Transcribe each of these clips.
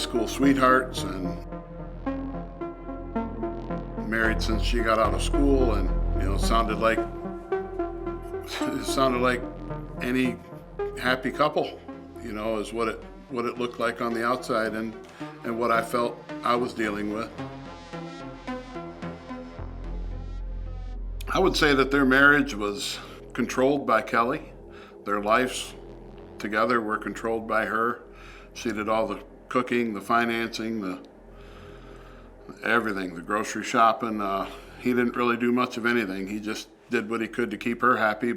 school sweethearts and married since she got out of school, and it sounded like any happy couple, is what it looked like on the outside and what I felt I was dealing with. I would say that their marriage was controlled by Kelly. Their lives together were controlled by her. She did all the cooking, the financing, everything, the grocery shopping. He didn't really do much of anything. He just did what he could to keep her happy.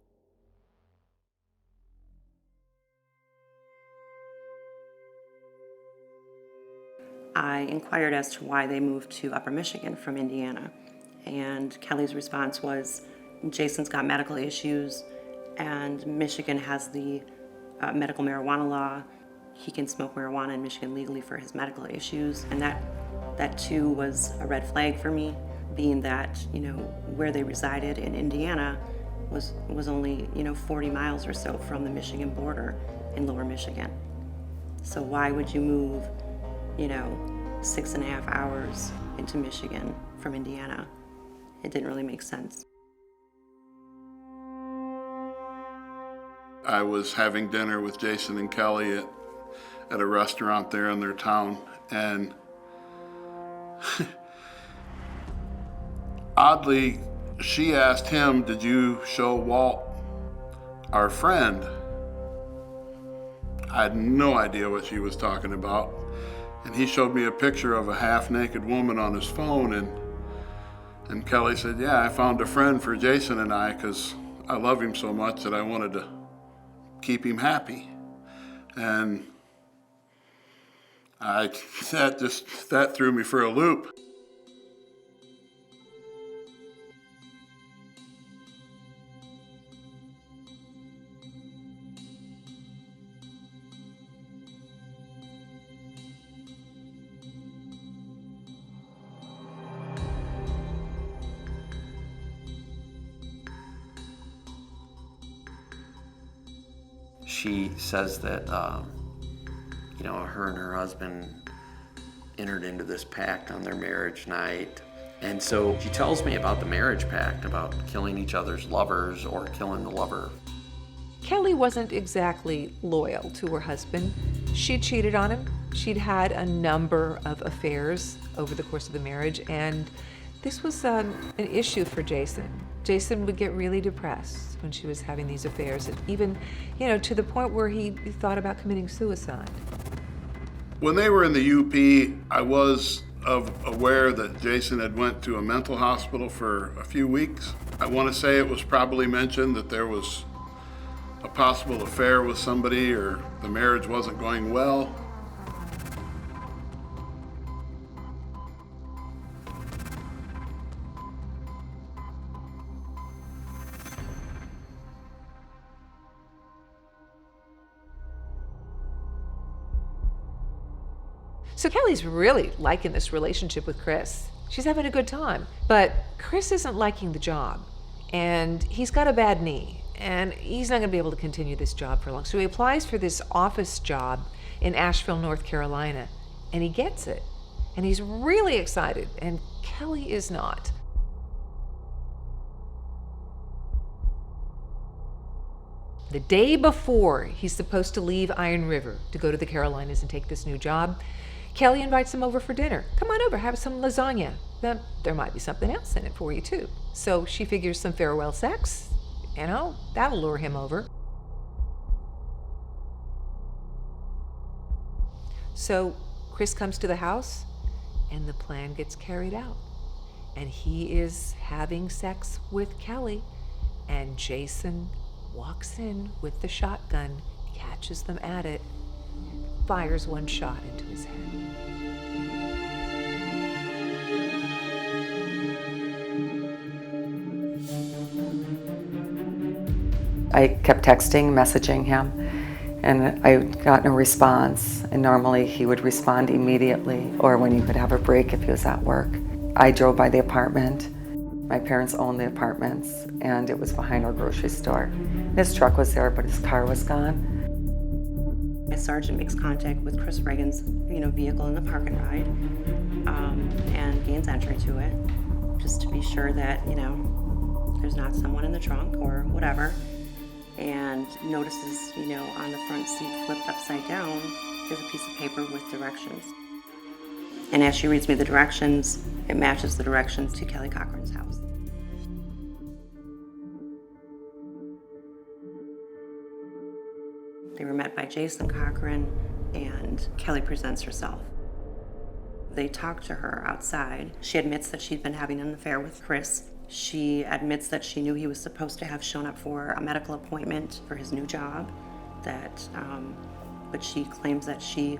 I inquired as to why they moved to Upper Michigan from Indiana, and Kelly's response was, Jason's got medical issues, and Michigan has the medical marijuana law. He can smoke marijuana in Michigan legally for his medical issues, and that too was a red flag for me, being that where they resided in Indiana was only 40 miles or so from the Michigan border in Lower Michigan. So why would you move 6.5 hours into Michigan from Indiana? It didn't really make sense. I was having dinner with Jason and Kelly at a restaurant there in their town, and oddly, she asked him, "Did you show Walt our friend?" I had no idea what she was talking about. And he showed me a picture of a half-naked woman on his phone, and Kelly said, "Yeah, I found a friend for Jason and I because I love him so much that I wanted to keep him happy." And that threw me for a loop. She says that, her and her husband entered into this pact on their marriage night. And so she tells me about the marriage pact, about killing each other's lovers or killing the lover. Kelly wasn't exactly loyal to her husband. She cheated on him. She'd had a number of affairs over the course of the marriage, and this was an issue for Jason. Jason would get really depressed when she was having these affairs, and even, to the point where he thought about committing suicide. When they were in the UP, I was aware that Jason had went to a mental hospital for a few weeks. I want to say it was probably mentioned that there was a possible affair with somebody or the marriage wasn't going well. So Kelly's really liking this relationship with Chris. She's having a good time. But Chris isn't liking the job, and he's got a bad knee, and he's not gonna be able to continue this job for long. So he applies for this office job in Asheville, North Carolina, and he gets it. And he's really excited, and Kelly is not. The day before he's supposed to leave Iron River to go to the Carolinas and take this new job, Kelly invites him over for dinner. Come on over, have some lasagna. There might be something else in it for you too. So she figures some farewell sex, that'll lure him over. So Chris comes to the house and the plan gets carried out. And he is having sex with Kelly, and Jason walks in with the shotgun, catches them at it, fires one shot into his head. I kept texting, messaging him, and I got no response. And normally he would respond immediately, or when he could have a break if he was at work. I drove by the apartment. My parents owned the apartments, and it was behind our grocery store. His truck was there, but his car was gone. My sergeant makes contact with Chris Reagan's, vehicle in the park and ride, and gains entry to it, just to be sure that, there's not someone in the trunk or whatever, and notices, on the front seat flipped upside down is a piece of paper with directions. And as she reads me the directions, it matches the directions to Kelly Cochran's house. They were met by Jason Cochran, and Kelly presents herself. They talk to her outside. She admits that she'd been having an affair with Chris. She admits that she knew he was supposed to have shown up for a medical appointment for his new job, but she claims that she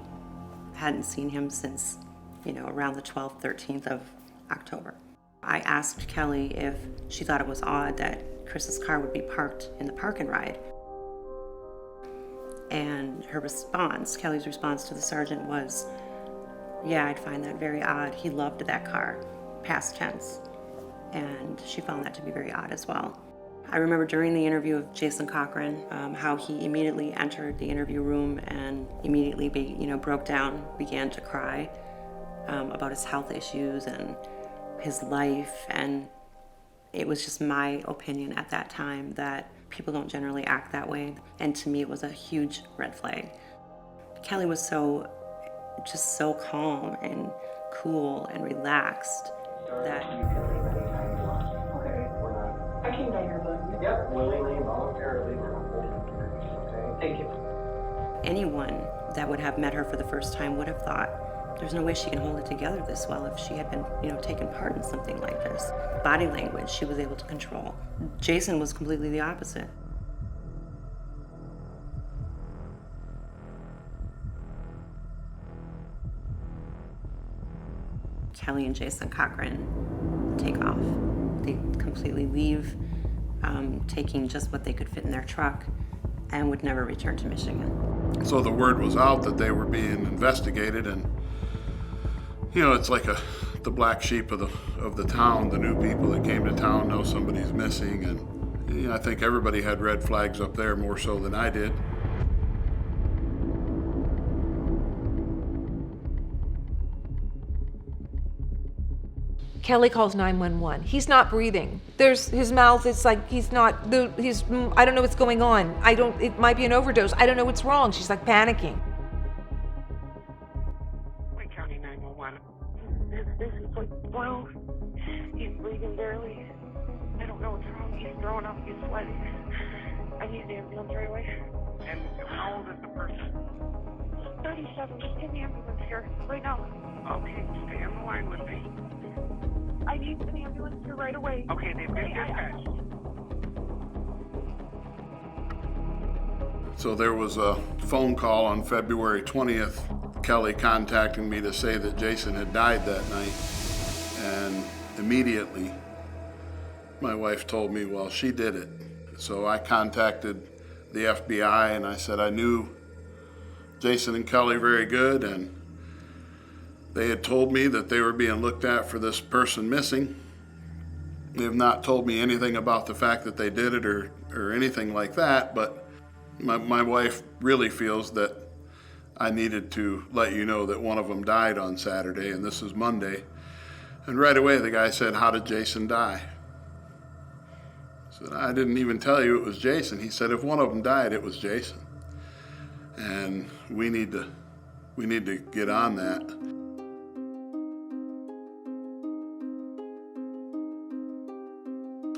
hadn't seen him since, around the 12th, 13th of October. I asked Kelly if she thought it was odd that Chris's car would be parked in the park and ride. And her response, Kelly's response to the sergeant was, yeah, I'd find that very odd. He loved that car, past tense. And she found that to be very odd as well. I remember during the interview of Jason Cochran, how he immediately entered the interview room and immediately broke down, began to cry about his health issues and his life. And it was just my opinion at that time that people don't generally act that way. And to me, it was a huge red flag. Kelly was just so calm and cool and relaxed that... I came down here, but... Yep, willingly, voluntarily, we're not holding her. Thank you. Anyone that would have met her for the first time would have thought, there's no way she can hold it together this well if she had been, taken part in something like this. Body language, she was able to control. Jason was completely the opposite. Kelly and Jason Cochran take off. They completely leave, taking just what they could fit in their truck, and would never return to Michigan. So the word was out that they were being investigated, and it's like the black sheep of the town. The new people that came to town know somebody's missing, and I think everybody had red flags up there more so than I did. Kelly calls 911. He's not breathing. His mouth, it's like I don't know what's going on. It might be an overdose. I don't know what's wrong. She's like panicking. Wake County 911. This is like, well, he's breathing barely. I don't know what's wrong. He's throwing up, he's sweating. I need the ambulance right away. And how old is the person? 37, just get the ambulance here, right now. Okay, stay on the line with me. I need an ambulance here right away. Okay, they've been dispatched. So there was a phone call on February 20th, Kelly contacting me to say that Jason had died that night. And immediately, my wife told me, well, she did it. So I contacted the FBI and I said I knew Jason and Kelly very good, and they had told me that they were being looked at for this person missing. They have not told me anything about the fact that they did it or anything like that, but my wife really feels that I needed to let you know that one of them died on Saturday, and this is Monday. And right away the guy said, how did Jason die? I said, I didn't even tell you it was Jason. He said, if one of them died, it was Jason. And we need to get on that.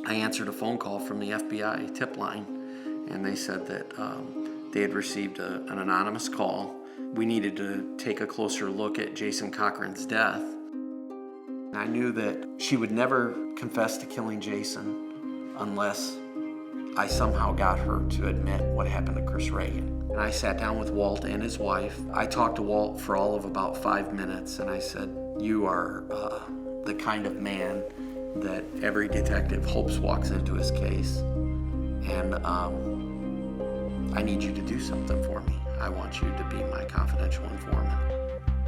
I answered a phone call from the FBI tip line, and they said that they had received an anonymous call. We needed to take a closer look at Jason Cochran's death. I knew that she would never confess to killing Jason unless I somehow got her to admit what happened to Chris Reagan. And I sat down with Walt and his wife. I talked to Walt for all of about 5 minutes, and I said, you are the kind of man that every detective hopes walks into his case. And I need you to do something for me. I want you to be my confidential informant.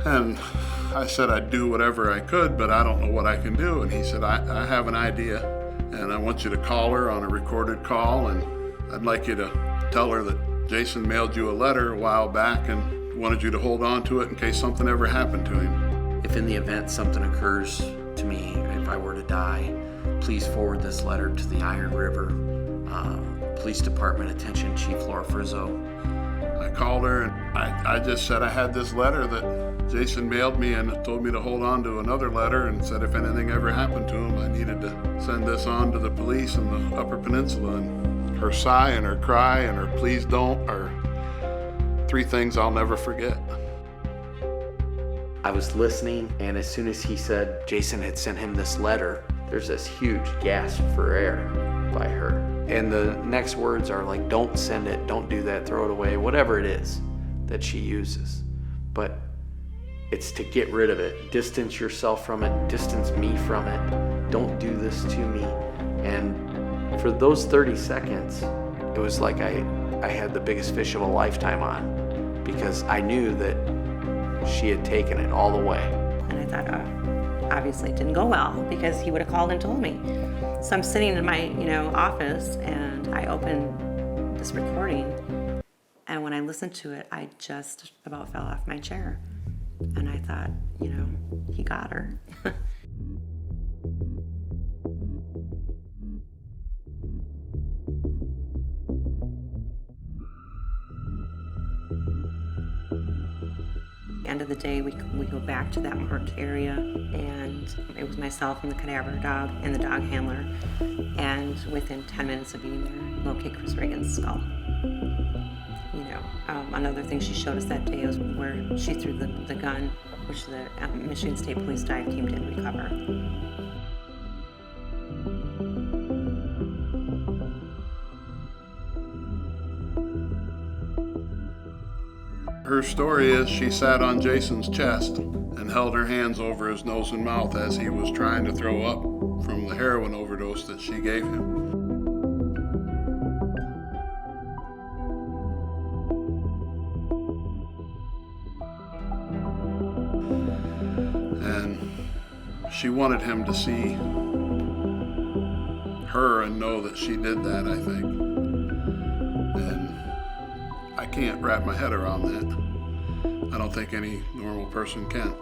And I said I'd do whatever I could, but I don't know what I can do. And he said, I have an idea, and I want you to call her on a recorded call, and I'd like you to tell her that Jason mailed you a letter a while back and wanted you to hold on to it in case something ever happened to him. If in the event something occurs to me, if I were to die, please forward this letter to the Iron River Police Department. Attention, Chief Laura Frizzo. I called her and I just said I had this letter that Jason mailed me and told me to hold on to another letter and said if anything ever happened to him, I needed to send this on to the police in the Upper Peninsula. And her sigh and her cry and her please don't are 3 things I'll never forget. I was listening, and as soon as he said Jason had sent him this letter, there's this huge gasp for air by her. And the next words are like, don't send it, don't do that, throw it away, whatever it is that she uses. But it's to get rid of it, distance yourself from it, distance me from it, don't do this to me. And for those 30 seconds, it was like I had the biggest fish of a lifetime on, because I knew that she had taken it all the way. And I thought, obviously it didn't go well because he would have called and told me. So I'm sitting in my, office and I open this recording, and when I listened to it, I just about fell off my chair. And I thought, he got her. End of the day, we go back to that marked area, and it was myself and the cadaver dog and the dog handler, and within 10 minutes of being there, locate Chris Reagan's skull. Another thing she showed us that day was where she threw the gun, which the Michigan State Police dive team did recover. Her story is she sat on Jason's chest and held her hands over his nose and mouth as he was trying to throw up from the heroin overdose that she gave him. And she wanted him to see her and know that she did that, I think. And I can't wrap my head around that. I don't think any normal person can.